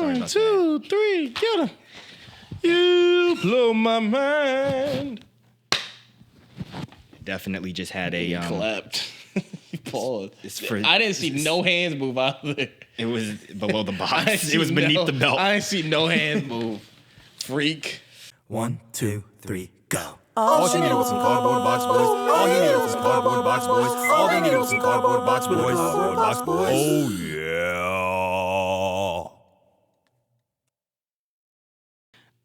Sorry 1, 2, 3, get him. You blow my mind. Definitely just had a clapped. Pause. I didn't see no hands move out of there. It was below the box. It was beneath the belt. I didn't see no hands move. Freak. 1, 2, 3, go. All she needed was some cardboard box boys. All he needed was some cardboard box boys. All they needed was some cardboard box boys. Cardboard box boys. Oh yeah.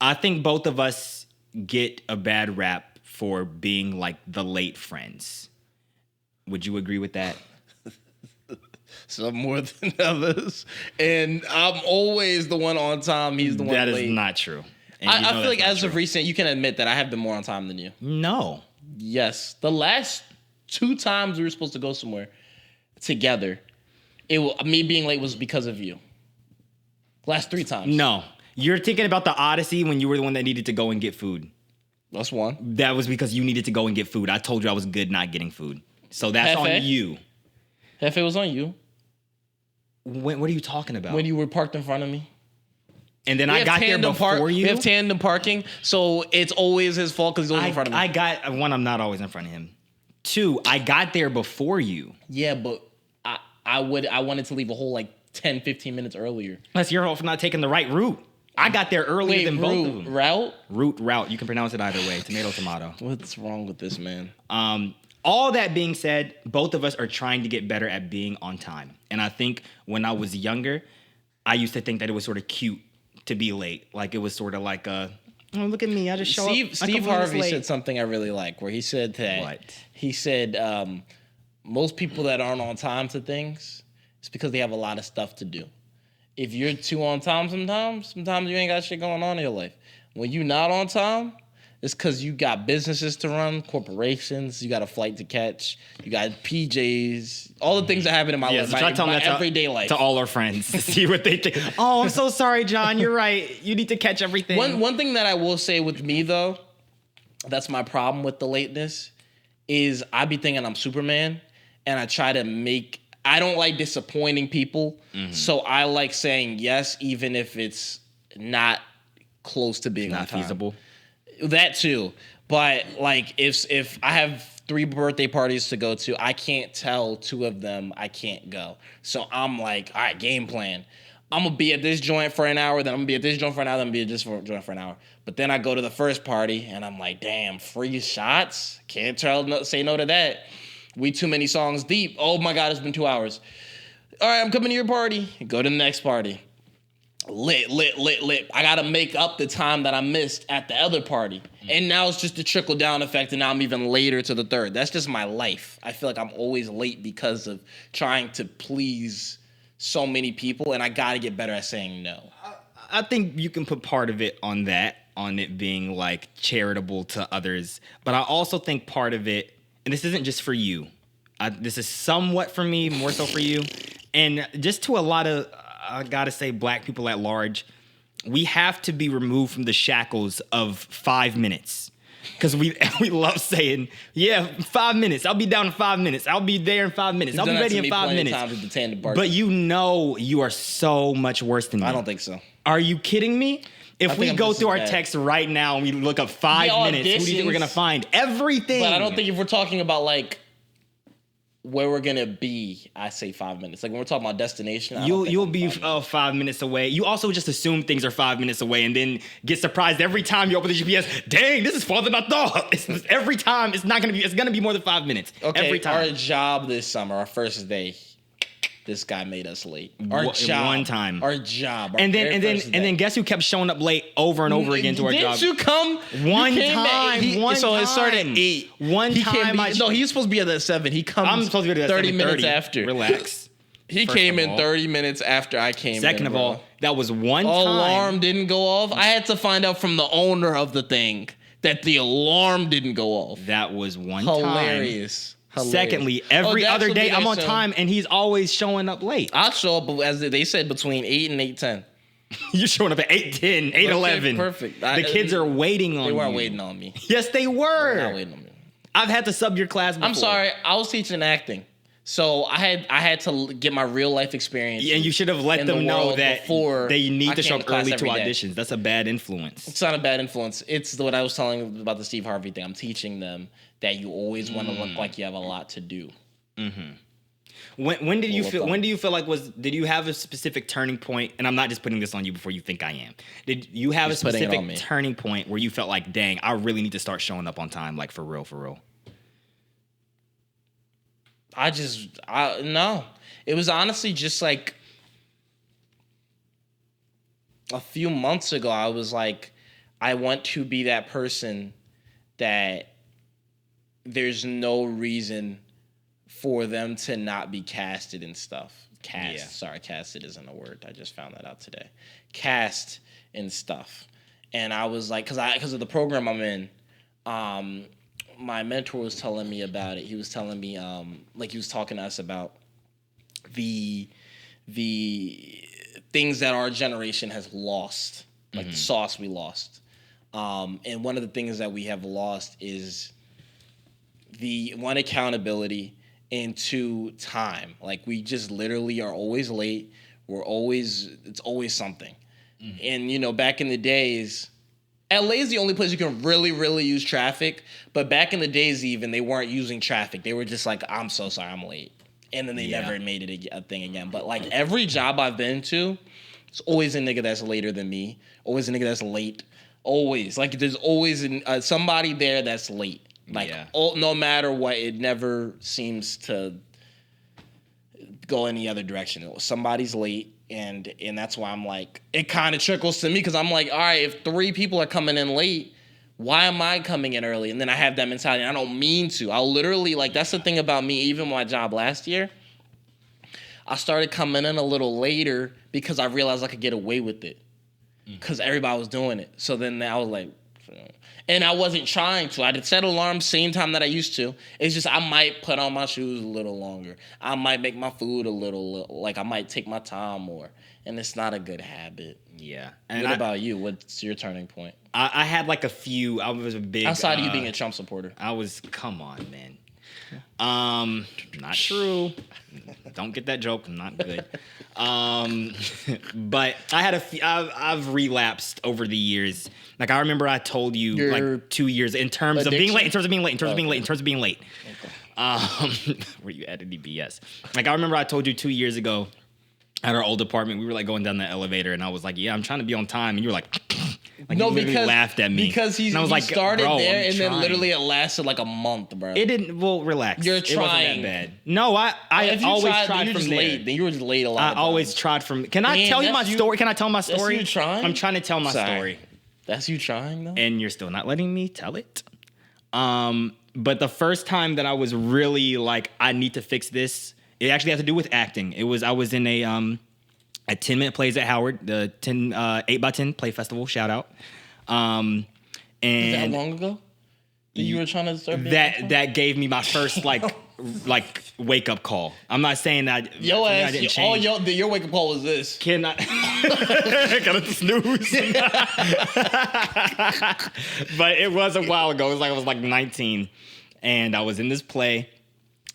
I think both of us get a bad rap for being like the late friends. Would you agree with that? Some more than others. And I'm always the one on time. He's the one late. That is not true. I feel like as of recent, you can admit that I have been more on time than you. No. Yes. The last 2 times we were supposed to go somewhere together, me being late was because of you. Last 3 times. No. You're thinking about the Odyssey when you were the one that needed to go and get food. That's one. That was because you needed to go and get food. I told you I was good not getting food. So that's on you. Hefe was on you. What are you talking about? When you were parked in front of me. And then I got there before you? We have tandem parking, so it's always his fault because he's always in front of me. I'm not always in front of him. 2, I got there before you. Yeah, but I wanted to leave a whole 10, 15 minutes earlier. That's your fault for not taking the right route. I got there earlier than both of them. Route? Route. You can pronounce it either way. Tomato. What's wrong with this, man? All that being said, both of us are trying to get better at being on time. And I think when I was younger, I used to think that it was sort of cute to be late. Like it was sort of like look at me, I just show up. Steve Harvey said something I really like, where he said that. What? He said most people that aren't on time to things, it's because they have a lot of stuff to do. If you're too on time sometimes you ain't got shit going on in your life. When you not on time, it's because you got businesses to run, corporations, you got a flight to catch, you got PJs, all the things that happen in my life, my everyday life. To all our friends to see what they think. Oh, I'm so sorry, John. You're right. You need to catch everything. One thing that I will say with me, though, that's my problem with the lateness, is I be thinking I'm Superman, and I try to I don't like disappointing people, so I like saying yes, even if it's not close to being on time. Not feasible. That too, but if I have 3 birthday parties to go to, I can't tell 2 of them I can't go. So I'm like, all right, game plan. I'm gonna be at this joint for an hour, then I'm gonna be at this joint for an hour, then I'm gonna be at this joint for an hour. But then I go to the first party and I'm like, damn, free shots? Can't say no to that. We too many songs deep. Oh my God, it's been 2 hours. All right, I'm coming to your party. Go to the next party. Lit. I gotta make up the time that I missed at the other party. And now it's just a trickle down effect, and now I'm even later to the third. That's just my life. I feel like I'm always late because of trying to please so many people, and I gotta get better at saying no. I think you can put part of it on it being like charitable to others. But I also think part of it, and this isn't just for you, this is somewhat for me, more so for you, and just to a lot of, I gotta say, black people at large, we have to be removed from the shackles of 5 minutes. Because we love saying, 5 minutes. I'll be down in 5 minutes. I'll be there in 5 minutes. I'll be ready in 5 minutes. But you are so much worse than me. I don't think so. Are you kidding me? If we go through our text right now and we look up 5 minutes, who do you think we're going to find? Everything. But I don't think if we're talking about where we're gonna be, I say 5 minutes. Like when we're talking about destination, you'll be 5 minutes away. You also just assume things are 5 minutes away, and then get surprised every time you open the GPS. Dang, this is farther than I thought. Every time it's not gonna be. It's gonna be more than 5 minutes. Okay, every time. Our job this summer, our first day, this guy made us late. Our job, one time. Our job. And then guess who kept showing up late over and over again to our job? Didn't you come? One time. So it started at 8. One time. No, he's supposed to be at 7. He comes. I'm supposed to be at 30 minutes after. Relax. He came in 30 minutes after I came in. Second of all, that was one time. Alarm didn't go off. I had to find out from the owner of the thing that the alarm didn't go off. That was one time. Hilarious. Secondly, every other day I'm on time and he's always showing up late. I'll show up, as they said, between 8 and 8:10. You're showing up at 8:10, 8:11. Perfect. The kids are waiting on you. They weren't waiting on me. Yes, they were. They were not waiting on me. I've had to sub your class before. I'm sorry. I was teaching acting. So I had to get my real life experience. Yeah, and you should have let them know that they need to show up early to auditions. That's a bad influence. It's not a bad influence. It's what I was telling you about the Steve Harvey thing. I'm teaching them that you always want to look like you have a lot to do. Mm-hmm. When did you feel? When do you feel like did you have a specific turning point? And I'm not just putting this on you before you think I am. Did you have a specific turning point where you felt like, dang, I really need to start showing up on time, like for real, for real? No. It was honestly just like a few months ago. I was like, I want to be that person that there's no reason for them to not be casted and stuff. Casted isn't a word. I just found that out today. Cast and stuff. And I was like, because of the program I'm in, my mentor was telling me about it. He was telling me, he was talking to us about the things that our generation has lost, like the sauce we lost. And one of the things that we have lost is the one, accountability, and two, time. Like, we just literally are always late. It's always something. Mm-hmm. And, back in the days, LA is the only place you can really, really use traffic. But back in the days, even, they weren't using traffic. They were just like, I'm so sorry, I'm late. And then they never made it a thing again. But, like, every job I've been to, it's always a nigga that's later than me. Always a nigga that's late. Always. Like, there's always somebody there that's late. Like, no matter what, it never seems to go any other direction. Somebody's late. And that's why I'm like, it kind of trickles to me because I'm like, all right, if 3 people are coming in late, why am I coming in early? And then I have that mentality. And I don't mean to. I'll literally, like, that's the thing about me. Even my job last year, I started coming in a little later because I realized I could get away with it because everybody was doing it. So then I was like, and I wasn't trying to. I did set alarms same time that I used to. It's just I might put on my shoes a little longer. I might make my food a little, like I might take my time more. And it's not a good habit. Yeah. And what about you? What's your turning point? I had like a few. I was a big... Outside of you being a Trump supporter. Come on, man. Not true. Don't get that joke. I'm not good. But I had I've relapsed over the years. Like, I remember I told you like 2 years in terms of being late. Where you added the BS. Like, I remember I told you 2 years ago at our old apartment, we were like going down the elevator, and I was like, "Yeah, I'm trying to be on time," and you were like. No, because laughed at me because he started there, and then literally it lasted like a month, bro. It didn't. Well, relax. You're trying. It wasn't that bad. No, I always tried from there. Then you were just late a lot. I always tried from. Can I tell you my story? Can I tell my story? That's you trying. I'm trying to tell my story. That's you trying though. And you're still not letting me tell it. But the first time that I was really like, I need to fix this. It actually had to do with acting. I was in a 10-minute plays at Howard, the 8x10 play festival. Shout out. And is that long ago? That you were trying to start that gave me my first like wake up call. I'm not saying that your ass. Your wake up call was this. Can I got to snooze? But it was a while ago. It was like I was like 19, and I was in this play.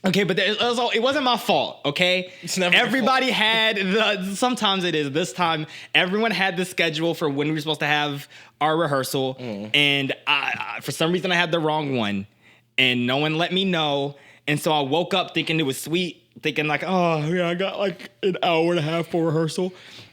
Okay, but it wasn't my fault, okay? It's never Everybody had sometimes it is. This time, everyone had the schedule for when we were supposed to have our rehearsal, and I for some reason I had the wrong one, and no one let me know, and so I woke up thinking it was sweet, thinking like, oh yeah, I got like an hour and a half for rehearsal,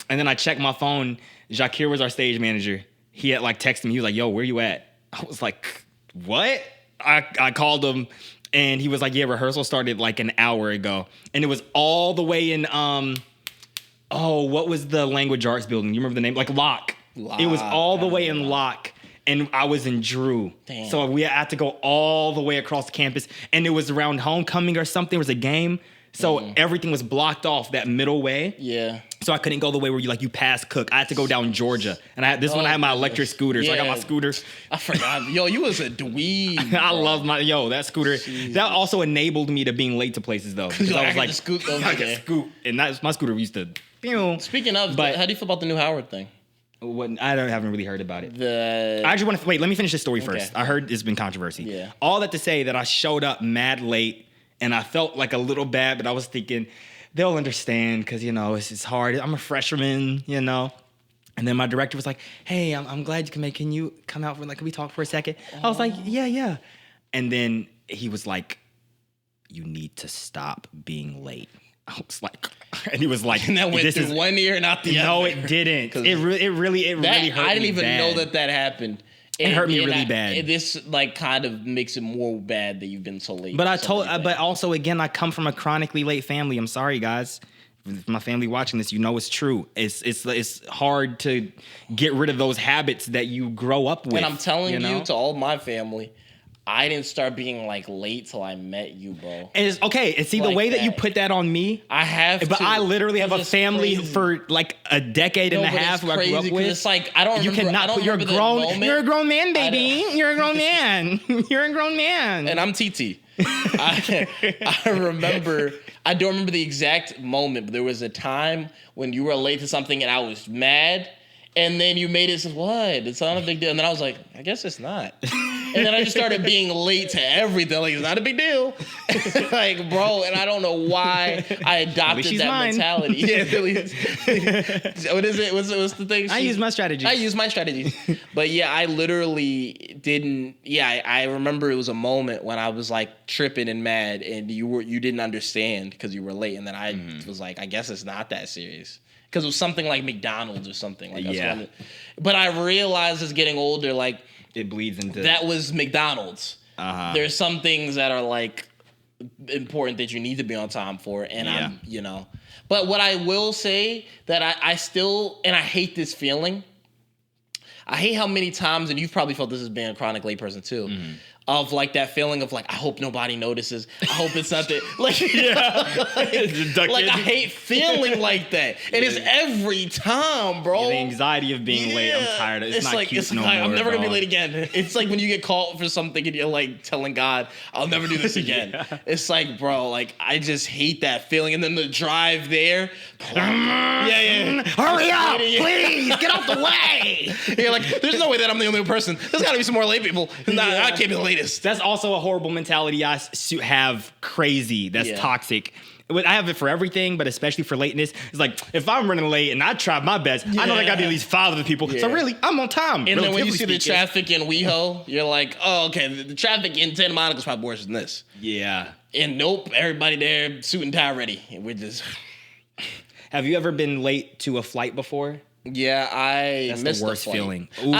and then I checked my phone. Jakir was our stage manager. He had like texted me. He was like, yo, where you at? I was like, what? I called him. And he was like, yeah, rehearsal started like an hour ago. And it was all the way in, what was the language arts building? You remember the name? Like Locke. It was all the way in Locke. And I was in Drew. Damn. So we had to go all the way across the campus. And it was around homecoming or something. There was a game. So everything was blocked off that middle way. Yeah. So I couldn't go the way where you pass Cook. I had to go down Georgia. And I had my electric scooter. So I got my scooter. I forgot. Yo, you was a dweeb. I love that scooter. Jesus. That also enabled me to being late to places though. Because I was like, scoot over I could scoot. And that's my scooter used to. Speaking of, but how do you feel about the new Howard thing? Haven't really heard about it. I actually want to wait. Let me finish this story first. I heard it's been controversy. Yeah. All that to say that I showed up mad late, And I felt like a little bad, but I was thinking they'll understand because, it's hard. I'm a freshman, And then my director was like, hey, I'm glad you can make, can you come out can we talk for a second? I was like, yeah. And then he was like, you need to stop being late. I was like, and he was like, and that went through one ear and out the other. No, it didn't. It really hurt me bad. I didn't even know that happened. It hurt me really bad. This kind of makes it more bad that you've been so late. But but also again, I come from a chronically late family. I'm sorry, guys. If my family watching this, it's true. It's hard to get rid of those habits that you grow up with. And I'm telling you to all my family, I didn't start being late till I met you, bro. And it's okay. It's the way that you put that on me. I have but I literally have a family for a decade and a half who I grew up with. It's I don't remember. You cannot. You're grown. You're a grown man, baby. You're a grown man. You're a grown man. And I'm TT. I remember. I don't remember the exact moment, but there was a time when you were late to something and I was mad. And then you made it, what? It's not a big deal. And then I was like, I guess it's not. And then I just started being late to everything. It's not a big deal. Bro, and I don't know why I adopted that mentality. Yeah, really. What is it? What's the thing? I use my strategies. But yeah, I literally didn't. Yeah, I remember it was a moment when I was tripping and mad, and you didn't understand because you were late. And then I was like, I guess it's not that serious. Because it was something like McDonald's or something. But I realized as getting older, it bleeds into that was McDonald's. There's some things that are important that you need to be on time for, and I'm. But what I will say that I still, and I hate this feeling. I hate how many times, and you've probably felt this as being a chronic late person too. Of that feeling of I hope nobody notices. I hope it's not that. I hate feeling like that. And it's every time, bro. The anxiety of being late. I'm tired. It's not cute no more. I'm never gonna be late again. It's when you get called for something and you're telling God, I'll never do this again. It's bro, I just hate that feeling. And then the drive there. Hurry up, please get out the way. You're there's no way that I'm the only person. There's gotta be some more late people. I can't be the latest. That's also a horrible mentality I have. Crazy. That's toxic. I have it for everything, but especially for lateness. It's if I'm running late and I try my best, I know there got to be at least 5 other people. So really, I'm on time. And then when you see the traffic in WeHo, you're oh, okay, the traffic in Santa Monica is probably worse than this. Yeah. And nope, everybody there, suit and tie ready. And we're just... Have you ever been late to a flight before? Yeah, That's the worst feeling. Ooh.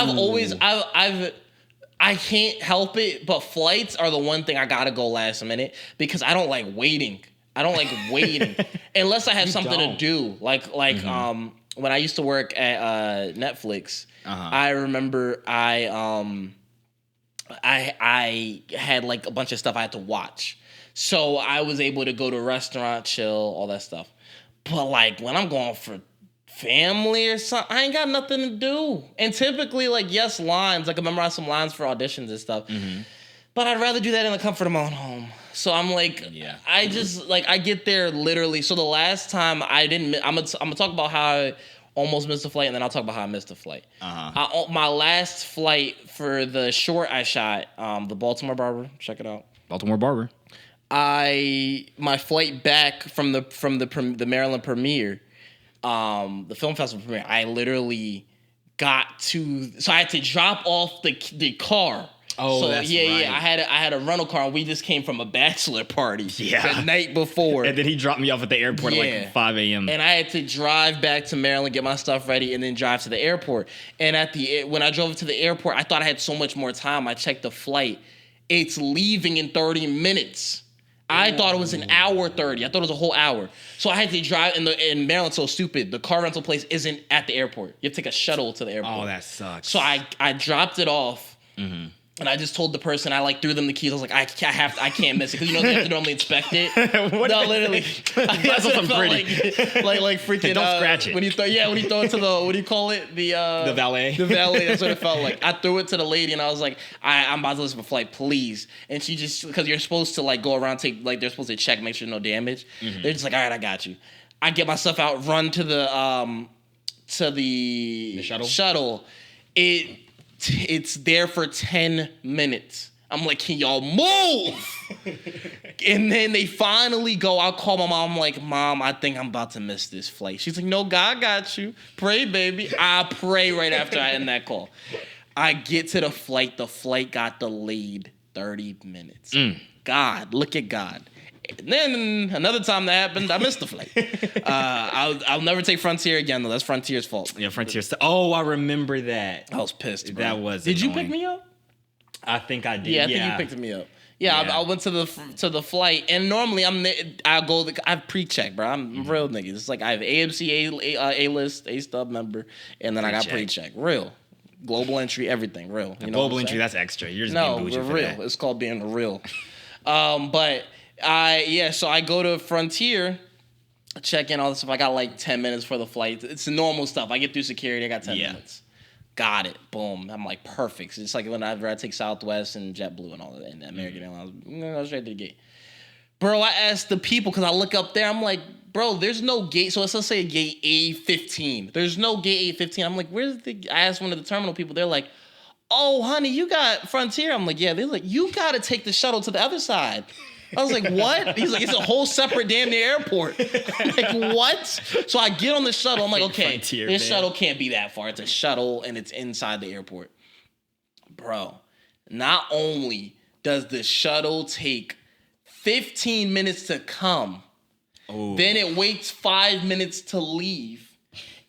I can't help it, but flights are the one thing I gotta go last minute because I don't like waiting. Unless I have something to do. When I used to work at Netflix, I remember I had a bunch of stuff I had to watch. So I was able to go to a restaurant, chill, all that stuff. But when I'm going for family or something, I ain't got nothing to do. And typically, lines. I memorize some lines for auditions and stuff. But I'd rather do that in the comfort of my own home. So I'm I just I get there literally. So the last time I didn't, I'm gonna talk about how I almost missed a flight, and then I'll talk about how I missed a flight. My last flight for the short I shot, the Baltimore Barber. Check it out. Baltimore Barber. My flight back from the Maryland premiere. The film festival premiere, I literally so I had to drop off the car. Oh, so, that's right. Yeah. I had a rental car, and we just came from a bachelor party the night before. And then he dropped me off at the airport at 5 a.m. And I had to drive back to Maryland, get my stuff ready, and then drive to the airport. And when I drove to the airport, I thought I had so much more time. I checked the flight. It's leaving in 30 minutes. I thought it was an hour 30. I thought it was a whole hour. So I had to drive in Maryland. So stupid. The car rental place isn't at the airport. You have to take a shuttle to the airport. Oh, that sucks. So I dropped it off. And I just told the person, I threw them the keys. I was like, I can't miss it because they have to normally inspect it. Literally, that's what felt like freaking. Don't scratch it. When you throw it to the, what do you call it? The valet. The valet. That's what it felt like. I threw it to the lady, and I was like, I'm about to listen for flight, please. And she just, because you're supposed to go around, they're supposed to check, make sure no damage. They're just all right, I got you. I get my stuff out, run to the shuttle. It's there for 10 minutes. I'm like, can y'all move? And then they finally go. I'll call my mom. I'm like, Mom, I think I'm about to miss this flight. She's like, no, God got you. Pray, baby. I pray right after I end that call. I get to the flight. The flight got delayed 30 minutes. God, look at God. And then another time that happened, I missed the flight. I'll never take Frontier again, though. That's Frontier's fault. Yeah, Frontier. Oh, I remember that. I was pissed, bro. That was Did annoying. you pick me up? I think I did. Yeah, I think you picked me up. Yeah, Yeah. I went to the flight, and normally I have pre-check, bro. I'm real niggas. It's like I have AMC A-list, A-stub member, and then I got pre-check. Real. Global entry, everything. Real. You know Global entry, that's extra. You're just no, being bougie we're for real. that. It's called being real. But so I go to Frontier, check in, all this stuff. I got like 10 minutes for the flight. It's the normal stuff. I get through security, I got 10 minutes. Got it. Boom. I'm like, perfect. It's like whenever I take Southwest and JetBlue and all of that, and American Airlines, go straight to the gate. Bro, I asked the people, because I look up there, I'm like, bro, there's no gate. So let's say gate A15. There's no gate A15. I'm like, where's I asked one of the terminal people, they're like, oh, honey, you got Frontier. I'm like, yeah. They're like, you got to take the shuttle to the other side. I was like, what? He's like, it's a whole separate damn near airport. I'm like, what? So I get on the shuttle. I'm like, okay, Frontier, this man. shuttle can't be that far. It's a shuttle, and it's inside the airport. Bro, not only does the shuttle take 15 minutes to come, then it waits 5 minutes to leave.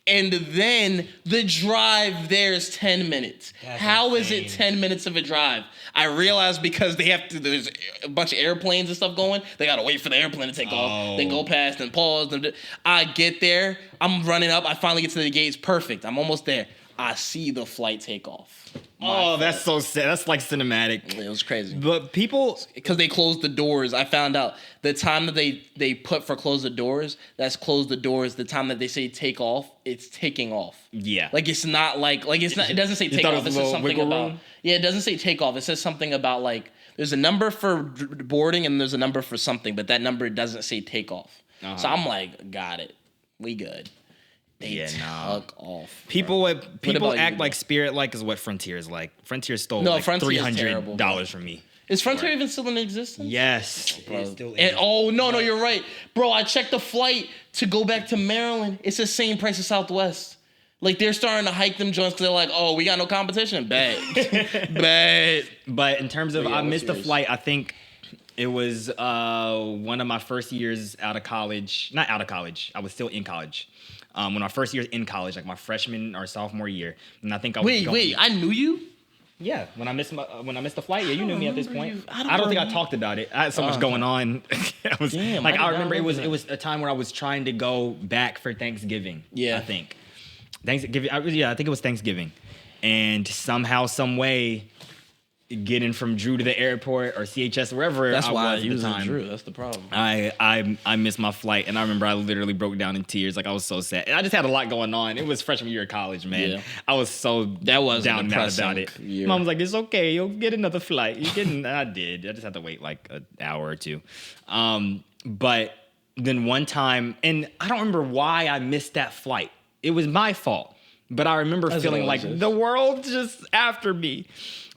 And then the drive there is 10 minutes. How is it 10 minutes of a drive? I realized because there's a bunch of airplanes and stuff going. They got to wait for the airplane to take off, then go past and pause. I get there. I'm running up. I finally get to the gates. Perfect. I'm almost there. I see the flight take off. That's so sad. That's like cinematic. It was crazy. But people, because they closed the doors, I found out the time that they put for close the doors, that's close the doors. The time that they say take off, it's taking off. Yeah. Like it's not like it's not. It doesn't say take thought it off. was It a says little something wiggle about room? Yeah. It doesn't say take off. It says something about like there's a number for boarding and there's a number for something, but that number doesn't say take off. So I'm like, got it. We good. They took off. People about act you? like Spirit like is what Frontier is like. Frontier stole No, like Frontier is terrible, bro. $300 from me. Is Frontier even still in existence? Yes. And, no, you're right. Bro, I checked the flight to go back to Maryland. It's the same price as Southwest. Like, they're starting to hike them joints because they're like, oh, we got no competition. Bad. Bad. But in terms of, Yeah, I what's missed the yours? flight. I think it was one of my first years out of college. Not out of college. I was still in college. When my first year in college, like my freshman or sophomore year. And I think I was Wait, I knew you? Yeah, when I missed the flight, yeah, you knew me at this point. you. I don't think I talked about it. I had so much going on. I was Damn, like, I did I not remember remember it was a time where I was trying to go back for Thanksgiving. Yeah. I think Thanksgiving. I think it was Thanksgiving, and somehow, some way, getting from Drew to the airport or CHS wherever That's I why was he at was the in time. Drew. That's the problem. I missed my flight, and I remember I literally broke down in tears. Like I was so sad. And I just had a lot going on. It was freshman year of college, man. Yeah. I was so That was down a and out about depressing it. year. Mom was like, "It's okay. You'll get another flight." I did. I just had to wait like an hour or two. But then one time, and I don't remember why I missed that flight. It was my fault. But I remember As it feeling always like is. the world's just after me.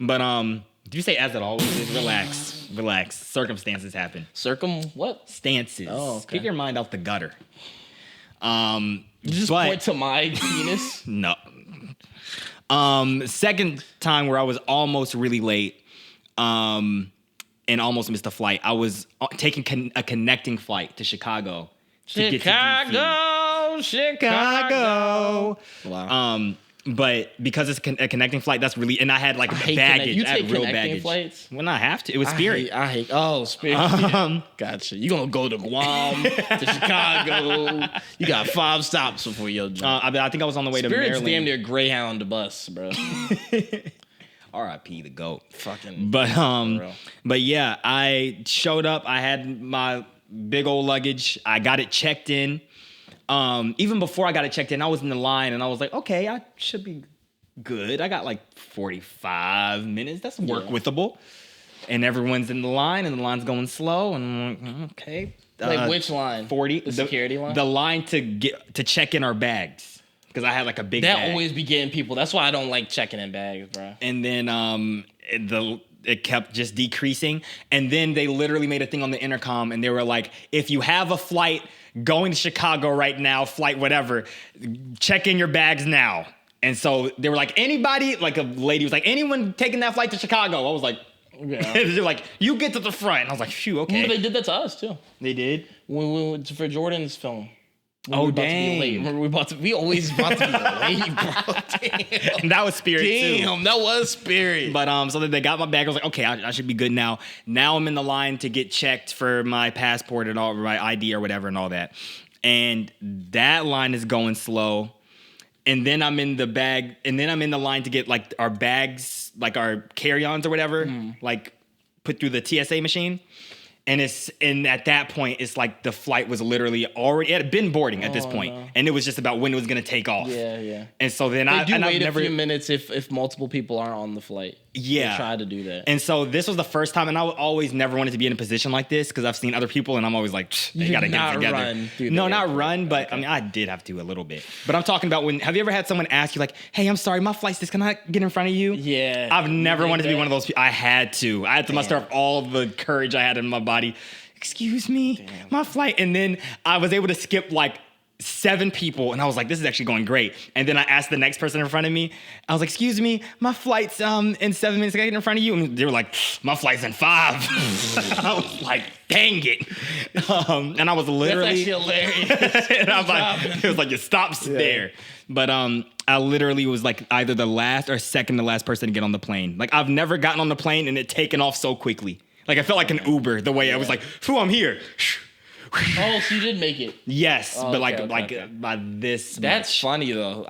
But do you say as it always is? Relax. Circumstances happen. What? Stances. Oh, okay. Keep your mind off the gutter. You just but- point to my penis? No. Second time where I was almost really late, and almost missed a flight. I was taking a connecting flight to Chicago. To get to DC. Chicago. Wow. But because it's a connecting flight, that's really, and I had like baggage. You I had take real connecting baggage. flights? Well, I have to. It was Spirit. I hate. Oh, Spirit. Gotcha. You gonna go to Guam, to Chicago. You got 5 stops before your jump. I think I was on the way to Spirit's Maryland. damn near Greyhound bus, bro. R.I.P. the GOAT. Fucking. But yeah, I showed up. I had my big old luggage. I got it checked in. Even before I got it checked in, I was in the line and I was like, okay, I should be good. I got like 45 minutes. That's work-withable. And everyone's in the line and the line's going slow. And I'm like, okay. Like which line? 40. The security line? The line to check in our bags. Because I had like a big That bag. always be getting people. That's why I don't like checking in bags, bro. And then it kept just decreasing. And then they literally made a thing on the intercom and they were like, if you have a flight going to Chicago right now, flight whatever, check in your bags now. And so they were like, anybody, like a lady was like, anyone taking that flight to Chicago? I was like, yeah. They're like, you get to the front. And I was like, phew, okay. They did that to us too. They did? When we went for Jordan's film. Oh, dang. We always about to be late, bro. Damn. And that was Spirit, too. Damn, that was Spirit. But so then they got my bag. I was like, okay, I should be good now. Now I'm in the line to get checked for my passport and all, my ID or whatever and all that. And that line is going slow. And then I'm in the bag, and then I'm in the line to get like our bags, like our carry-ons or whatever, like put through the TSA machine. And at that point, it's like the flight was literally already, it had been boarding at this point. No. And it was just about when it was going to take off. Yeah. And so then I've a few minutes if multiple people aren't on the flight. Yeah. They try to do that. And so this was the first time, and I always never wanted to be in a position like this because I've seen other people and I'm always like, they got to get it together. No, not run, but okay. I mean, I did have to a little bit. But I'm talking about have you ever had someone ask you like, hey, I'm sorry, my flight's this, can I get in front of you? Yeah. I've never wanted to be one of those people. I had to muster up all the courage I had in my body. Excuse me, my flight. And then I was able to skip like 7 people, and I was like, this is actually going great. And then I asked the next person in front of me, I was like, excuse me, my flight's in 7 minutes, can I get in front of you? And they were like, my flight's in 5. I was like, dang it. And I was literally... That's actually hilarious. And I was like, it was like, it stops there. But I literally was like either the last or second to last person to get on the plane. Like, I've never gotten on the plane and it taken off so quickly. Like, I felt like an Uber the way I was like, phew, I'm here. Oh, so you did make it. Yes, but okay. By this That's much. funny though.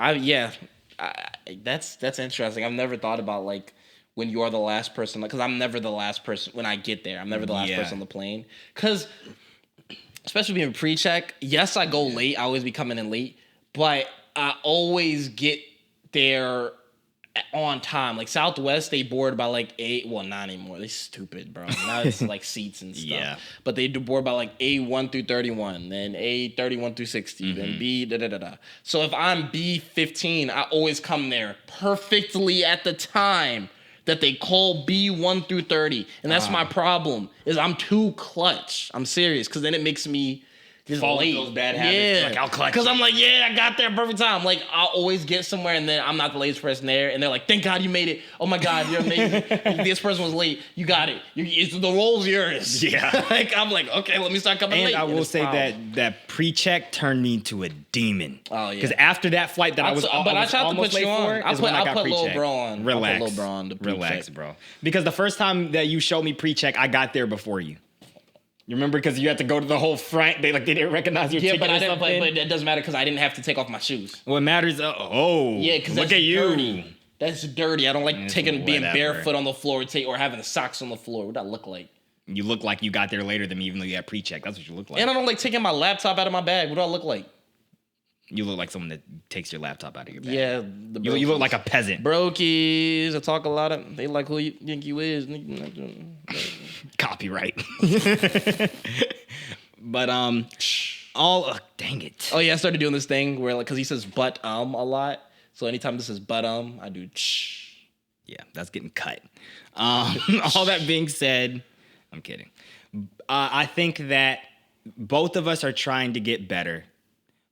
That's interesting. I've never thought about like when you are the last person, because I'm never the last person when I get there. I'm never the last person on the plane. Because especially being pre-check, yes, I go late. I always be coming in late, but I always get there on time. Like Southwest, they board by like 8. Well, not anymore. They're stupid, bro. Now it's like seats and stuff. Yeah. But they do board by like A1 through 31, then A31 through 60, then B da. So if I'm B15, I always come there perfectly at the time that they call B1 through 30. And that's my problem, is I'm too clutch. I'm serious, because then it makes me just fall late. Those bad habits. Yeah. Like, I'll clutch. Because I'm like, I got there perfect time. Like, I'll always get somewhere, and then I'm not the latest person there. And they're like, thank God you made it. Oh, my God, you're amazing. This person was late. You got it. The role's yours. Yeah. Like, I'm like, okay, let me start coming late. And I will say that pre-check turned me into a demon. Oh, yeah. Because after that flight that I tried to put you on. I put Lil Bro on. Relax. I put Lil Bro on to pre-check. Relax, bro. Because the first time that you showed me pre-check, I got there before you. You remember, because you had to go to the whole front. They didn't recognize your ticket or something. But it doesn't matter because I didn't have to take off my shoes. What matters? Because look at you. Dirty. That's dirty. I don't like being barefoot on the floor or having the socks on the floor. What do I look like? You look like you got there later than me, even though you had pre-check. That's what you look like. And I don't like taking my laptop out of my bag. What do I look like? You look like someone that takes your laptop out of your bag. Yeah, you look like a peasant. Brokies. I talk a lot. They like who you think you is. Copyright. But dang it. Oh yeah, I started doing this thing where because he says but a lot. So anytime this is but I do Yeah, that's getting cut. All that being said, I'm kidding. I think that both of us are trying to get better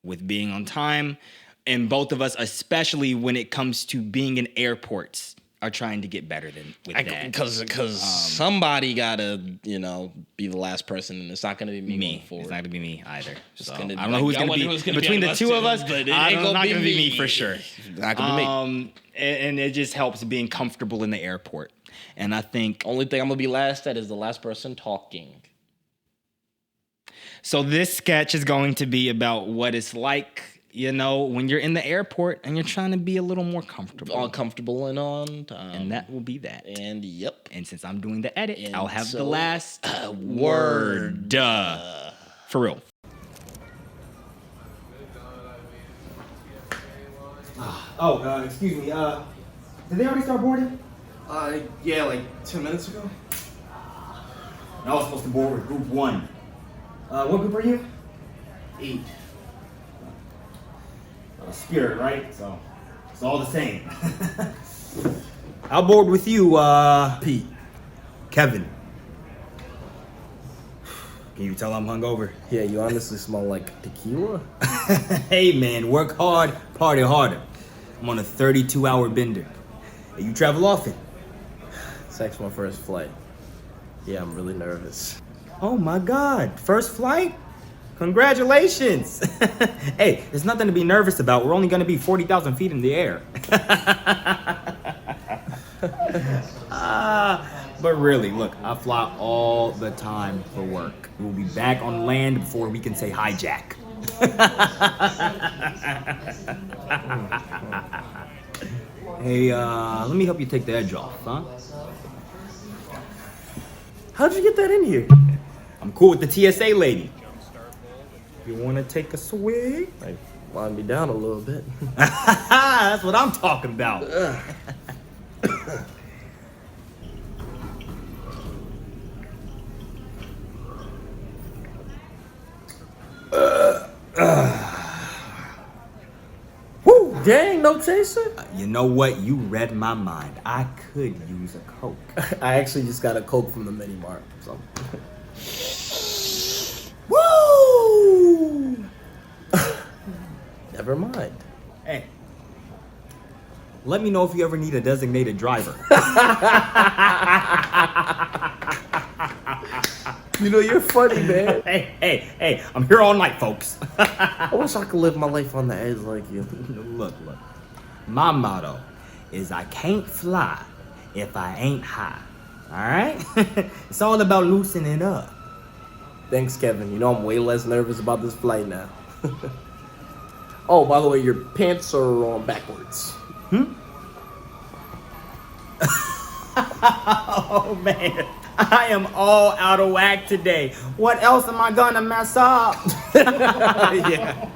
with being on time, and both of us, especially when it comes to being in airports, are trying to get better with that. Because somebody gotta, be the last person, and it's not gonna be me. It's not gonna be me either. So, I don't know who's gonna be between the two of us. But it's not gonna be me for sure. It's not gonna be me. And it just helps being comfortable in the airport. And I think only thing I'm gonna be last at is the last person talking. So this sketch is going to be about what it's like, when you're in the airport and you're trying to be a little more comfortable. Comfortable and on time. And that will be that. And yep. And since I'm doing the edit, I'll have the last word. For real. Excuse me. Did they already start boarding? Yeah, like 10 minutes ago. I was supposed to board with group 1. What group are you? 8. Spirit, right? So it's all the same. I'll board with you, Pete. Kevin. Can you tell I'm hungover? Yeah, you honestly smell like tequila. Hey man, work hard, party harder. I'm on a 32-hour bender. Hey, you travel often? It's actually my first flight. Yeah, I'm really nervous. Oh my God, first flight? Congratulations. Hey, there's nothing to be nervous about. We're only gonna be 40,000 feet in the air. But really, look, I fly all the time for work. We'll be back on land before we can say hijack. Hey, let me help you take the edge off, huh? How'd you get that in here? I'm cool with the TSA lady. You wanna take a swig? Like, wind me down a little bit. That's what I'm talking about. Woo! Dang, no chaser? You know what? You read my mind. I could use a Coke. I actually just got a Coke from the mini mart. So. Woo! Never mind. Hey, let me know if you ever need a designated driver. You know, you're funny, man. Hey, I'm here all night, folks. I wish I could live my life on the edge like you. Look. My motto is I can't fly if I ain't high. All right? It's all about loosening up. Thanks, Kevin. You know I'm way less nervous about this flight now. Oh, by the way, your pants are on backwards. Oh, man. I am all out of whack today. What else am I gonna mess up? Yeah.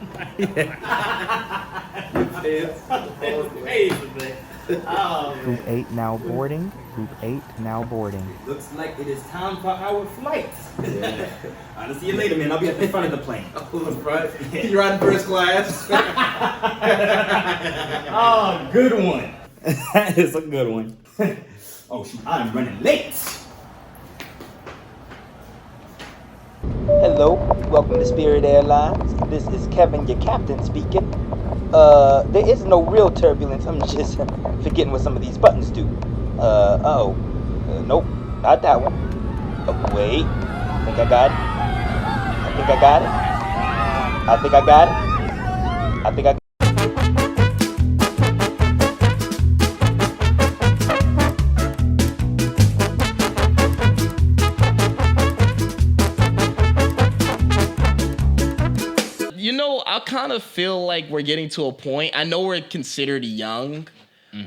Group 8 now boarding. Group 8 now boarding. Looks like it is time for our flight. I'll see you later, man. I'll be up in front of the plane. You're riding first class. Oh, good one. That is a good one. Oh, shoot. I'm running late. Hello, welcome to Spirit Airlines. This is Kevin, your captain, speaking. There is no real turbulence. I'm just forgetting what some of these buttons do. Nope, not that one. Wait, I think I got it. I think I got it. I think I got it. I think I. You know, I kind of feel like we're getting to a point. I know we're considered young,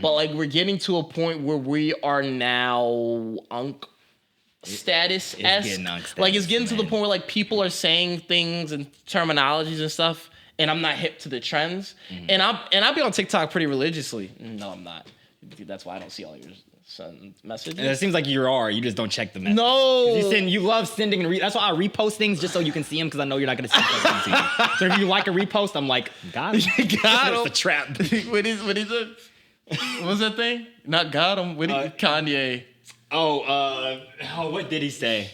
but like we're getting to a point where we are now status getting unk status, like it's getting to the man. point where like people are saying things and terminologies and stuff, and I'm not hip to the trends. And I be on TikTok pretty religiously. No, I'm not. That's why I don't see all your messages. And it seems like you are. You just don't check the message. No. You love sending and that's why I repost things just so you can see them because I know you're not going to see them. So if you like a repost, I'm like, got him. Got him. It's a trap. What is it? What's that thing? Not got him. What did Kanye? What did he say?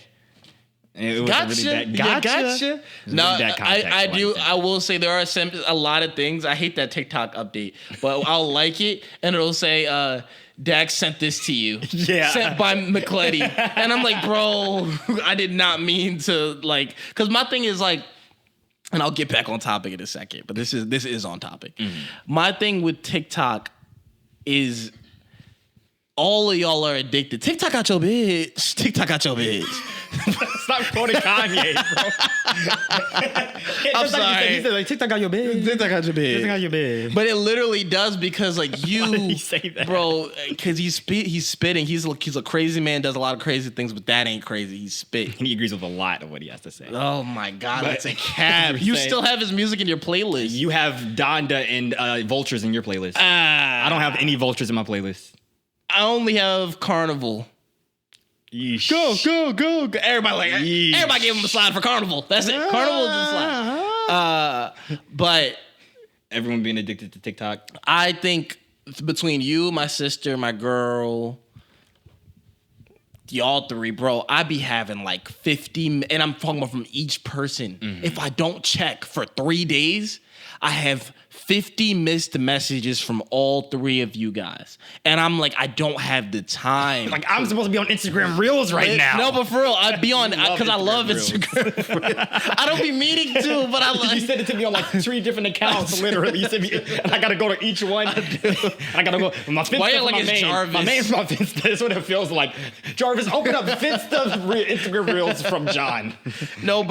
It was Gotcha. really bad. Yeah, Gotcha. gotcha. It was No, really bad context I for what do. he said. I will say there are a lot of things. I hate that TikTok update, but I'll like it, and it'll say, Dax sent this to you. Yeah. Sent by McCletty. And I'm like, bro, I did not mean to, like, because my thing is like, and I'll get back on topic in a second, but this is on topic. My thing with TikTok is all of y'all are addicted. TikTok got your bitch. TikTok got your bitch. Stop quoting Kanye, bro. I'm sorry. He said, like, TikTok got your bitch. TikTok got your bitch. TikTok got your bitch. But it literally does because like you, Why did he say that? bro, because he's spitting. He's a crazy man, does a lot of crazy things, but that ain't crazy. He's spitting. And he agrees with a lot of what he has to say. Oh my God, But- that's a cab. You You were still saying- have his music in your playlist. You have Donda and Vultures in your playlist. I don't have any Vultures in my playlist. I only have Carnival. Yeesh. Go. Everybody Yeesh. everybody gave him a slide for Carnival. That's it. Carnival is a slide. But Everyone being addicted to TikTok. I think between you, my sister, my girl, y'all three, bro, I be having like 50, and I'm talking about from each person. If I don't check for 3 days, I have 50 missed messages from all three of you guys. And I'm like, I don't have the time. Like, I'm supposed to be on Instagram Reels right now. No, but for real, I'd be on, because I love Instagram Instagram. I don't be meaning to, but I You like. sent it to me on like 3 different accounts, literally. You sent me, and I gotta go to each one. I gotta go. My Finsta Why you for like my it's main. Jarvis? My main's my Finsta. That's what it feels like. Jarvis, open up Finsta Instagram Reels from John. No,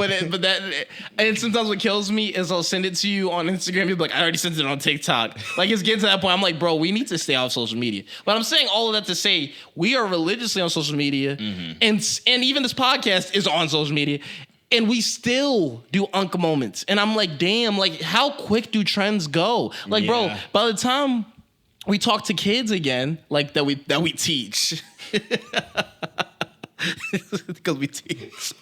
and sometimes what kills me is I'll send it to you on Instagram. You'll be like, I already sent it on TikTok. Like, it's getting to that point. I'm like, bro, we need to stay off social media. But I'm saying all of that to say we are religiously on social media, and even this podcast is on social media, and we still do Unc moments. And I'm like, damn, like, how quick do trends go? Like, bro, by the time we talk to kids again, like that we teach. Because we teach.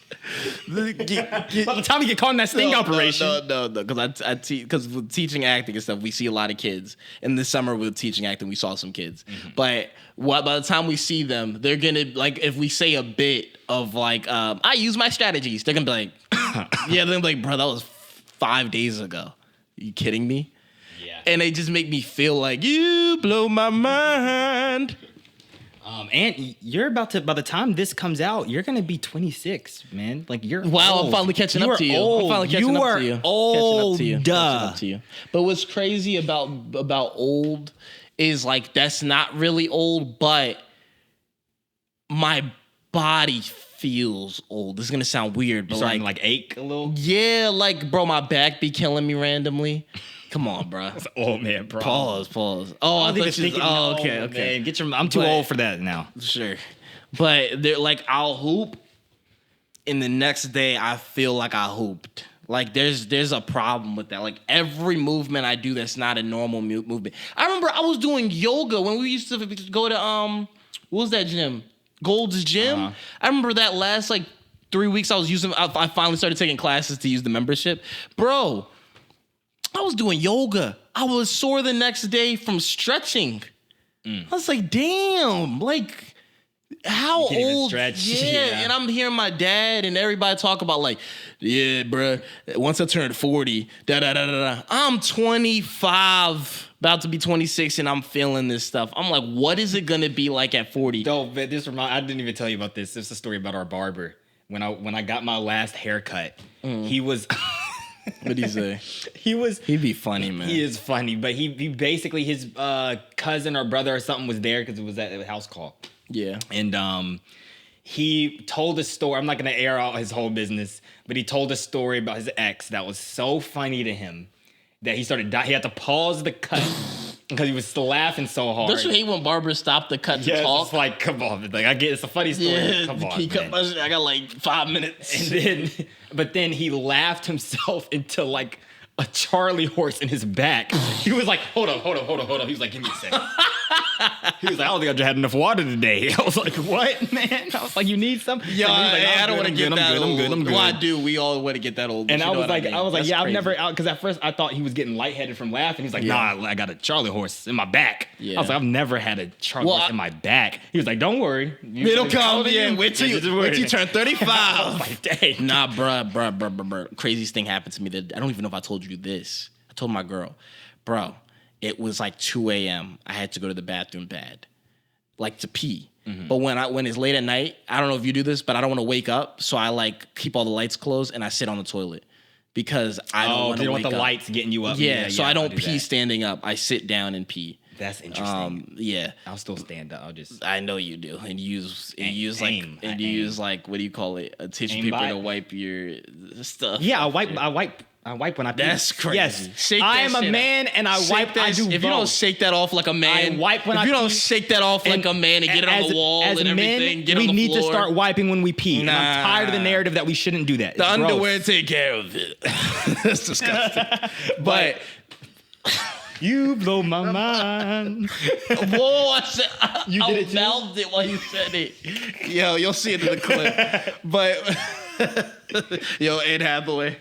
By the time you get caught in that sting operation. No. Because I teach. Because with teaching acting and stuff, we see a lot of kids. In the summer with teaching acting, we saw some kids. But by the time we see them, they're gonna, like, if we say a bit of like, I use my strategies, they're gonna be like, yeah, they're gonna be like, bro, that was 5 days ago. Are you kidding me? Yeah. And they just make me feel like you blow my mind. And you're about to, by the time this comes out, you're going to be 26, man. Like, you're Wow, old. I'm finally catching up to you. Old. I'm finally catching up to you. Old. Catching up to you. But what's crazy about old is, like, that's not really old, but my body feels old. This is gonna sound weird, but Starting to ache a little. yeah, like, bro, my back be killing me randomly. Come on, bro. That's an old man, bro. Pause. Oh, I I thought you was, oh, okay. Man, I'm too old for that now. Sure. But they're like, I'll hoop, and the next day I feel like I hooped. Like, there's a problem with that. Like, every movement I do that's not a normal movement. I remember I was doing yoga when we used to go to, what was that gym? Gold's Gym. I remember that last, 3 weeks I finally started taking classes to use the membership. Bro, I was doing yoga. I was sore the next day from stretching. I was like, damn, like, how can't even old? stretch. Yeah, and I'm hearing my dad and everybody talk about, like, yeah, bruh, once I turned 40, da-da-da-da-da. I'm 25, about to be 26, and I'm feeling this stuff. I'm like, what is it gonna be like at 40? No, but I didn't even tell you about this. It's a story about our barber. When I got my last haircut, he was... What'd he say? He'd be funny, man. He is funny, but he basically, his cousin or brother or something was there because it was at a house call. Yeah. And he told a story. I'm not going to air out his whole business, but he told a story about his ex that was so funny to him that he had to pause the cut because he was still laughing so hard. Don't you hate when barbers stop the cut to talk? It's like, come on. Like, I get it's a funny story. Yeah, Come on, man. I got like 5 minutes. But then he laughed himself into like a Charlie horse in his back. He was like, hold up. He was like, give me a second. He was like, I don't think I just had enough water today. I was like, what, man? I was like, you need some? Yo, I don't want to get that old. I'm good. Well, I do. We all want to get that old. And I was like, That's yeah, I've crazy. never, because at first I thought he was getting lightheaded from laughing. He's like, nah, I got a Charlie horse in my back. Yeah. I was like, I've never had a Charlie horse in my back. He was like, don't worry. It'll come. Yeah, wait till you turn 35. I was like, dang. Nah, bruh. Craziest thing happened to me that I don't even know if I told you this. I told my girl, bro, it was like 2 a.m. I had to go to the bathroom bad, like to pee. Mm-hmm. But when it's late at night, I don't know if you do this, but I don't want to wake up. So I like keep all the lights closed and I sit on the toilet because I don't want to wake up. The lights getting you up. Yeah, so I don't pee standing up. I sit down and pee. That's interesting. Yeah, I'll still stand up. I know you do, and you use like what do you call it? A tissue paper to wipe your stuff. Yeah, I wipe when I pee. That's crazy. Yes, I am a man and I wipe. I do. If you don't shake that off like a man, I wipe when if you don't shake that off like a man and get it on the wall and everything, get on the floor. We need to start wiping when we pee. And I'm tired of the narrative that we shouldn't do that. The underwear take care of it. That's disgusting. But you blow my mind. Whoa! You did it too? Mouthed it while you said it. Yo, you'll see it in the clip. But yo, Anne Hathaway.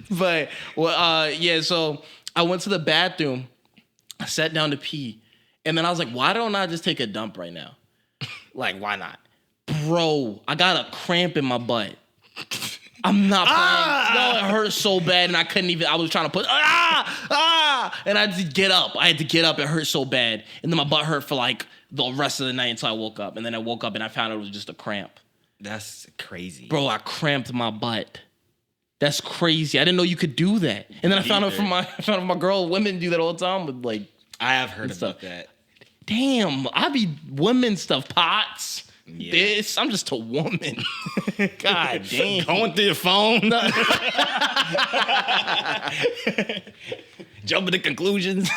But yeah. So I went to the bathroom. I sat down to pee, and then I was like, "Why don't I just take a dump right now?" Like, why not? Bro, I got a cramp in my butt. I'm not playing. No, it hurt so bad, and I couldn't even. I was trying to put and I had to get up. It hurt so bad, and then my butt hurt for like the rest of the night until I woke up. And then I woke up and I found out it was just a cramp. That's crazy, bro. I cramped my butt. That's crazy. I didn't know you could do that. And then I found out from my girl. Women do that all the time with like. I have heard about that. Damn, I be women stuff pots. Yeah. This, I'm just a woman. God damn. Going through your phone. Jumping to conclusions.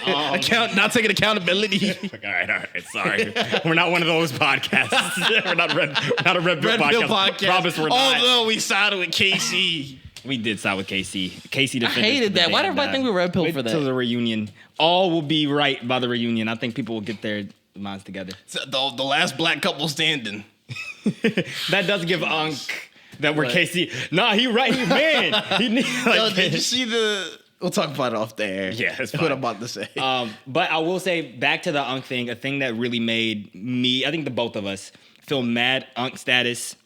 Not taking accountability. All right. Sorry. We're not one of those podcasts. We're not a Red Pill podcast. Promise we're not. Although we sided with KC. We did side with KC. KC defended. I hated that. Why did everybody think we were Red Pill for that? Until the reunion. All will be right by the reunion. I think people will get their minds together. The last black couple standing. That does give Unc that we're KC. Nah, he right. He man. Yo, did you see the... We'll talk about it off the air. Yeah, that's what I'm about to say. But I will say, back to the Unc thing, a thing that really made me, I think the both of us, feel mad Unc status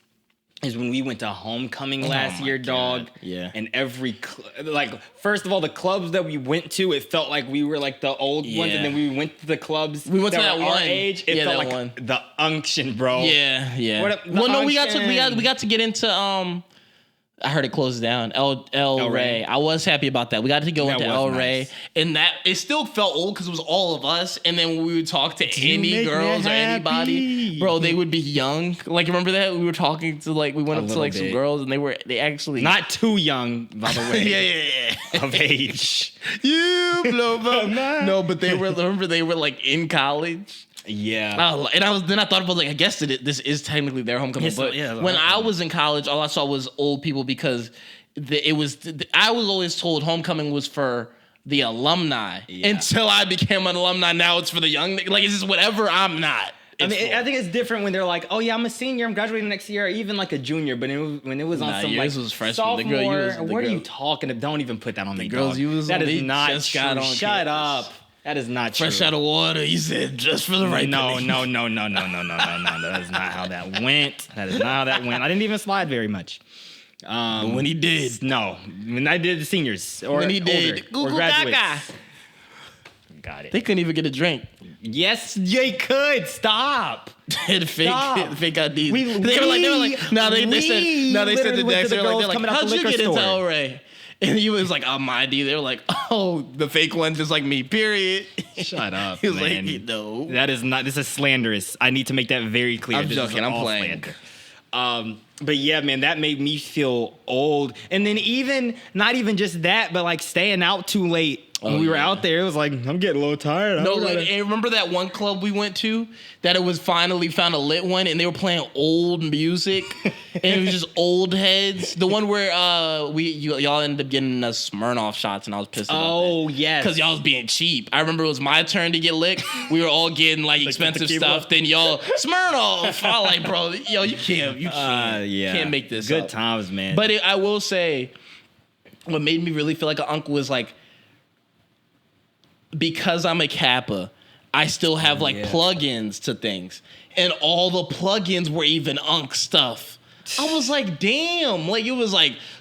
is when we went to homecoming last year, dog. Yeah. And first of all, the clubs that we went to, it felt like we were like the old ones, and then we went to the clubs we went to that were one our age. It felt like one. the unction, bro. Yeah. We got to get into I heard it closed down. El Rey. I was happy about that. We got to go into El Rey, and that it still felt old because it was all of us. And then when we would talk to any girls or anybody, bro, they would be young. Like, remember that we were talking to we went up to some girls, and they actually not too young, by the way. yeah. Of age. You blow my mind. No, but they were like in college. Yeah. And I thought about I guess this is technically their homecoming. Yes, but when I was in college, all I saw was old people because I was always told homecoming was for the alumni until I became an alumni. Now it's for the young. Like, it's just whatever I'm not. I think it's different when they're like, oh yeah, I'm a senior, I'm graduating next year, or even like a junior. But when it was on some yours was freshman. Sophomore, what are you talking about? Don't even put that on me, girls. That is not true. Shut campus. up. That is not true. Fresh out of water, he said, just for the right No. penny. That is not how that went. I didn't even slide very much. But when he did. No. When I did the seniors. Or when he did. Older, or graduates. Got it. They couldn't even get a drink. Yes, they could. Stop. The fake IDs. They said the next. They were like, how'd you get into El Rey? And he was like, my ID. They were like, oh, the fake one, just like me, period. Shut up, He was man. like, no. That is not, this is slanderous. I need to make that very clear. I'm joking, I'm playing. But yeah, man, that made me feel old. And then not even just that, but staying out too late. When we were out there, it was like, I'm getting a little tired. No, and remember that one club we went to that it was finally found a lit one and they were playing old music and it was just old heads. The one where y'all ended up getting us Smirnoff shots and I was pissed about that. Oh, yes. Because y'all was being cheap. I remember it was my turn to get licked. We were all getting expensive stuff. Then y'all, Smirnoff. I was like, bro, you can't make this Good up. times, man. But I will say, what made me really feel like an uncle was because I'm a Kappa, I still have plugins to things. And all the plugins were even Unc stuff. I was like, damn. It was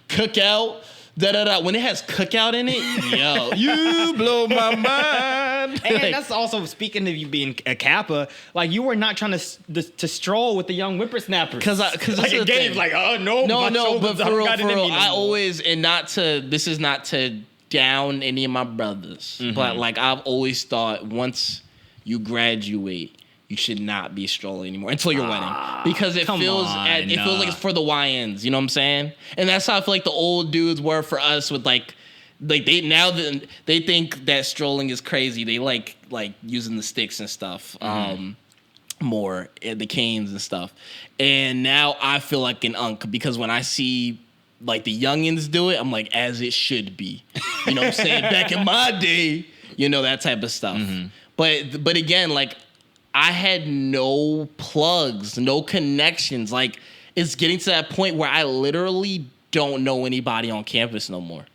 cookout, da-da-da. When it has cookout in it, yo, you blow my mind. And that's also, speaking of you being a Kappa, you were not trying to stroll with the young whippersnappers. Because it gave no, but for real, I always, this is not to down any of my brothers, but I've always thought once you graduate, you should not be strolling anymore until your wedding, because it feels like it's for the YNs. You know what I'm saying? And that's how I feel like the old dudes were for us with they think that strolling is crazy. They like using the sticks and stuff more, the canes and stuff. And now I feel like an Unc because when I see the youngins do it, I'm like, as it should be. You know what I'm saying? Back in my day, that type of stuff. But again, I had no plugs, no connections. It's getting to that point where I literally don't know anybody on campus no more.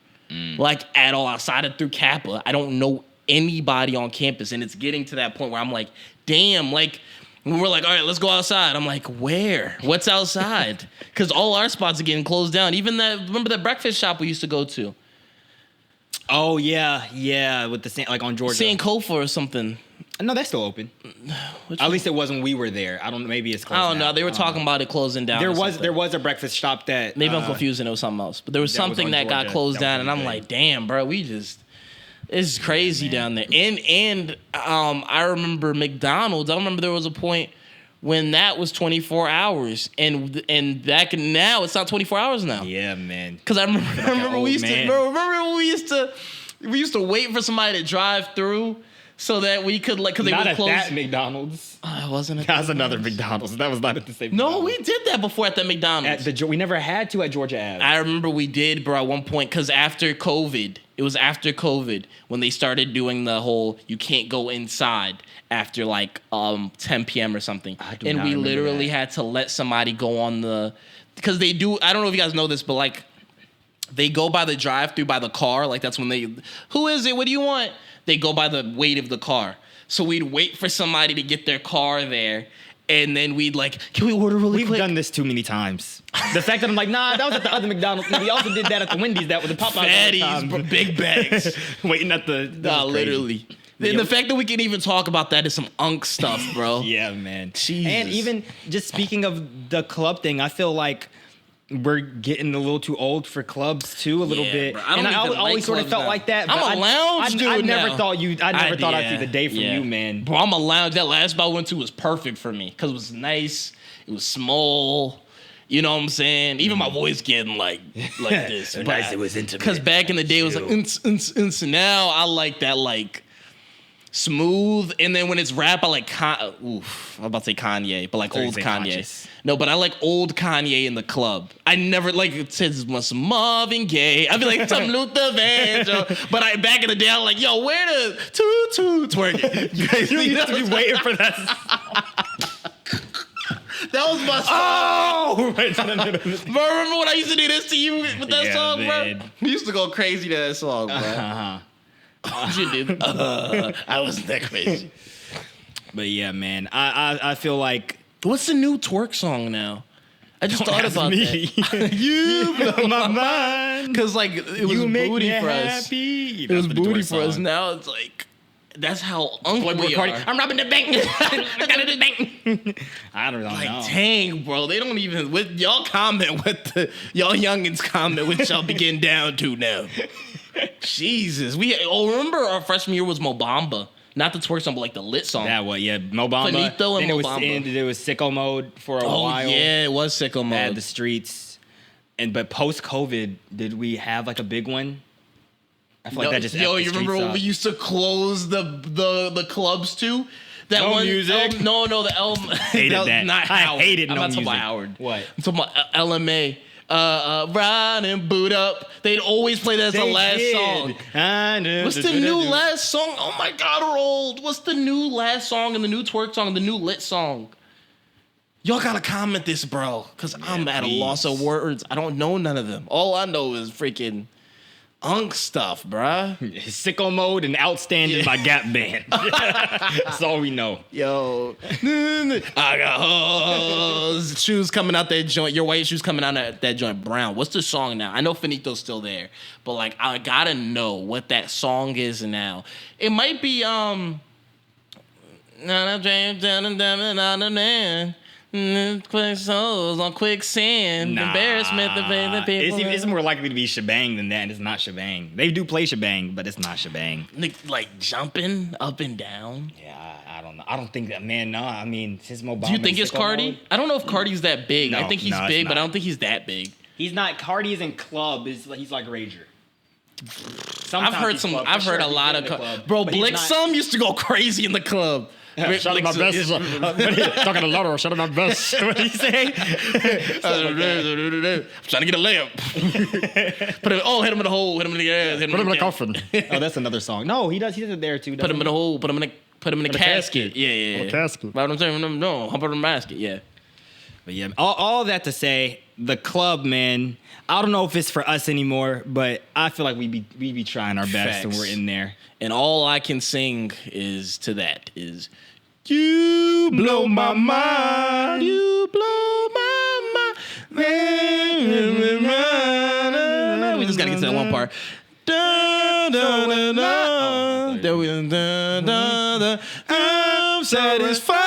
At all. Outside of through Kappa, I don't know anybody on campus. And it's getting to that point where I'm like, damn, When we're like, all right, let's go outside. I'm like, where? What's outside? Because all our spots are getting closed down. Even remember that breakfast shop we used to go to? Oh, yeah, with the like on Georgia. Sankofa or something. No, that's still open. At least it was when we were there. I don't know. Maybe it's closed. I don't know. They were talking about it closing down. There was a breakfast shop that. Maybe I'm confusing it with something else. But there was something that got closed down, and I'm like, damn, bro, it's crazy down there. And I remember McDonald's. I remember there was a point when that was 24 hours, and back now it's not 24 hours now. Yeah, man. Because I remember we used to wait for somebody to drive through. So that we could because they would close. Not at that McDonald's. It wasn't. That was another McDonald's. That was not at the same. No, we did that before at the McDonald's. We never had to at Georgia Ave. I remember we did, bro, at one point because after COVID, it was after COVID when they started doing the whole you can't go inside after like 10 p.m. or something, and we literally had to let somebody go on because they do. I don't know if you guys know this, but like they go by the drive-through by the car. Like that's when who is it? What do you want? They go by the weight of the car. So we'd wait for somebody to get their car there, and then we'd like, can we order really quick? We've done this too many times. The fact that I'm like, nah, that was at the other McDonald's. We also did that at the Wendy's, that with the Popeyes. Fatties, big bags. Waiting at the... Nah, literally. The fact that we can even talk about that is some unk stuff, bro. Yeah, man. Jesus. And even just speaking of the club thing, I feel like we're getting a little too old for clubs too, a little bit. Bro, I always sort of felt like that. I'm a lounge dude I never now. thought I'd see the day from you, man. Bro, I'm a lounge. That last spot I went to was perfect for me because it was nice. It was small. You know what I'm saying? Even my voice getting like this. So nice it was intimate. Because back in the day it was like now I like that like smooth, and then when it's rap, I like I'm about to say Kanye, but like old Kanye. Conscious. No, but I like old Kanye in the club. I never like it says some Marvin Gaye. I'd be like some Luther Vandross. But back in the day, I was like, yo, where the toot twerk it? You used to be waiting for that. That was my song. Oh! Bro, remember when I used to do this to you with that song, man. bro? We used to go crazy to that song, bro. You did. I wasn't that crazy. But yeah, man, I feel like... What's the new twerk song now? I just thought about that. You blow my mind. Because like it was booty for us. It was booty for us. Now it's like that's how we are. I'm robbing the bank. I gotta do the bank. I don't know. Like dang, bro, they don't even with y'all comment what y'all youngins comment what y'all be getting down to now. Jesus, remember our freshman year was Mobamba. Not the twerk song, but like the lit song. That what? Yeah, Mobamba. Finito and Mobamba. It was sicko mode for a while. Oh yeah, it was sicko mode. Bad the streets, but post COVID, did we have like a big one? I feel like that just. You remember when we used to close the clubs too? That no one music. The album. Hated that. Not Howard. I hated I'm no not music. talking about Howard. What? I'm talking about LMA. Ride and boot up. They'd always play that as the last song. What's the new last song? Oh my God, we're old. What's the new last song and the new twerk song and the new lit song? Y'all gotta comment this, bro, because I'm at a loss of words. I don't know none of them. All I know is freaking unk stuff, bruh. Sicko Mode and Outstanding by Gap Band. That's all we know. Yo, I got shoes coming out that joint. Your white shoes coming out that joint. Brown. What's the song now? I know Finito's still there, but like I gotta know what that song is now. It might be quick souls on quicksand. Nah, Embarrassment. The people. It's more likely to be shebang than that, and it's not shebang. They do play shebang, but it's not shebang. Like jumping up and down. Yeah, I don't know. I don't think that, man. No, I mean, his mobile. Do you think it's Cardi? Mode? I don't know if Cardi's that big. No, I think he's big, but I don't think he's that big. He's not. Cardi isn't club. He's like Rager. I've heard a lot of bro. Blixum used to go crazy in the club. Shut up my best. Talking to Lotto. Shut up my best. What did he say? I'm trying to get a layup. Hit him in the hole. Hit him in the ass. Put him in a coffin. Oh, that's another song. No, he does. He does it there too. Put him in a hole. Put him in a casket. Yeah. A casket. But I'm saying no. Hump in a basket. Yeah. But yeah, all that to say, the club, man. I don't know if it's for us anymore, but I feel like we be trying our best when we're in there. And all I can sing is You blow my mind. You blow my mind. We just gotta get to that one part. I'm satisfied.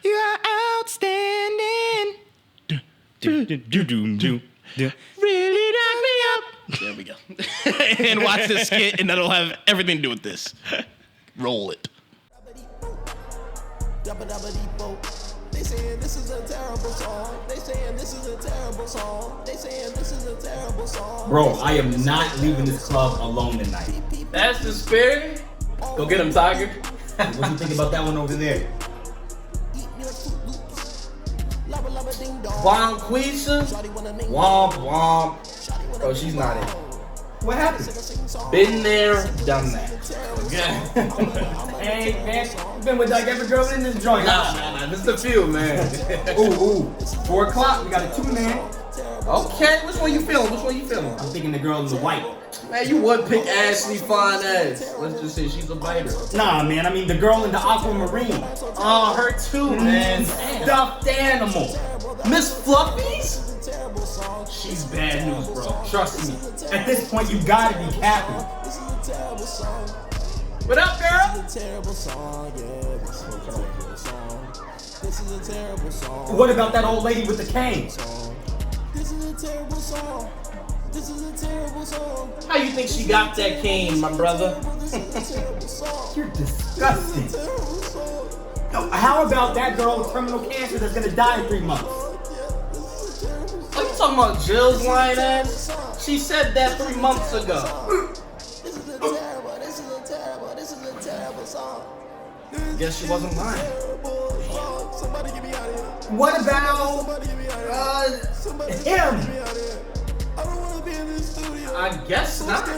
You're outstanding. Really knock me up. There we go. And watch this skit, and that'll have everything to do with this. Roll it. They saying this is a terrible song. They saying this is a terrible song. They saying this is a terrible song. Bro, I am not leaving this club alone tonight. That's the spirit. Go get him, Tiger. What do you think about that one over there? Bonquisha. Womp womp. Oh, she's not in. What happened? Been there, done that. Hey, man, you been with like every girl in this joint. Nah. This is the few, man. Ooh. 4 o'clock, we got a 2-man. Okay, which one you feeling? I'm thinking the girl in the white. Man, you would pick Ashley Fine ass. Let's just say she's a biter. Nah, man, I mean the girl in the aquamarine. Oh, her too, man. Stuffed animal. Miss Fluffies? She's bad news, bro. Trust me. At this point, you gotta be capping. What up, girl? What about that old lady with the cane? How you think she got that cane, my brother? You're disgusting. Yo, how about that girl with terminal cancer that's gonna die in 3 months? What you talking about, Jill's lying ass? She said that 3 months ago. Guess she wasn't lying. What about him? I guess not.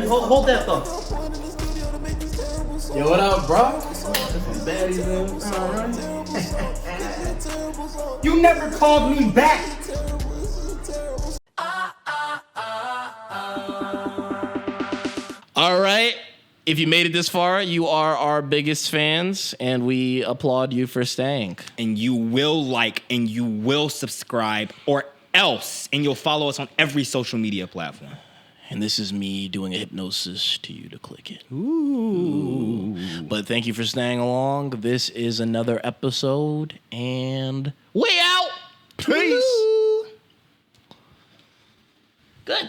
Hold that thought. Yo, what up, bro? Baddies in. You never called me back. All right. If you made it this far, you are our biggest fans, and we applaud you for staying. And you will like and you will subscribe or else. And you'll follow us on every social media platform. And this is me doing a hypnosis to you to click it. Ooh. But thank you for staying along. This is another episode, and we out. Peace. Woo. Good.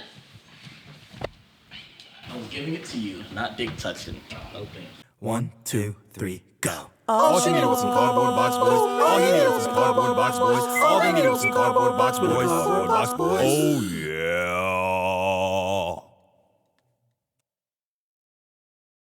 I was giving it to you, not dick touching. Okay. 1, 2, 3, go. All she needed was some cardboard box boys. All he needed was some cardboard box boys. All they needed was some cardboard box boys. Cardboard box boys. Oh yeah.